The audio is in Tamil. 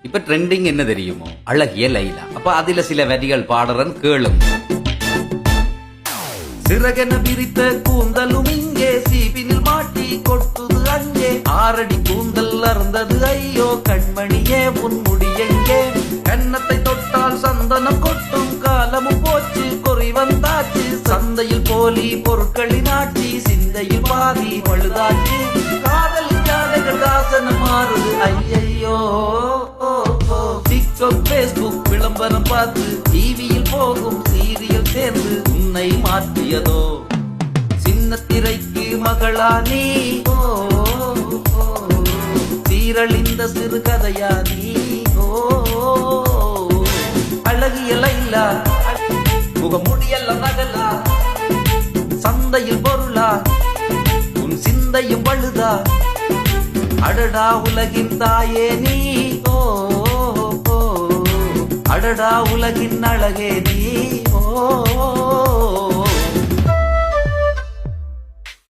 இப்ப ட்ரெண்டிங் என்ன தெரியுமோ, அழகிய லைலா. அப்ப அதுல சில வரிகள் பாடுறன் கேளுங்க. சிறகென விரித்த கூந்தலும் இங்கே சீபினில் மாட்டி கொட்டுது அங்கே. ஆரடி கூந்தல் அறந்தது ஐயோ கண்மணியே உன் முடி எங்கே. கன்னத்தை தொட்டால் சந்தனம் கொட்டும் காலமும் போச்சு கொறி வந்தாச்சு. சந்தையில் போலி பொருட்களின் ஆட்சி சிந்தையில் பாதி பழுதாச்சு. காதல் ஜாடைகள் தாசனம் மாறுது ஐயையோ. டிக்டாக் பேஸ்புக் விளம்பரம் பார்த்து டிவியில் போகும் சீரியல் சேர்ந்து உன்னை மாற்றியதோ. சின்ன திரைக்கு மகளா நீ சீரழிந்த சிறுகதையா நீ. அழகிய லைலா முகமுடியெல்லாம் நகலா. சந்தையில் பொருளா உன் சிந்தையும் பழுதா. அடடா உலகின் தாயே நீ. அடடா உலகின் அழகே நீ.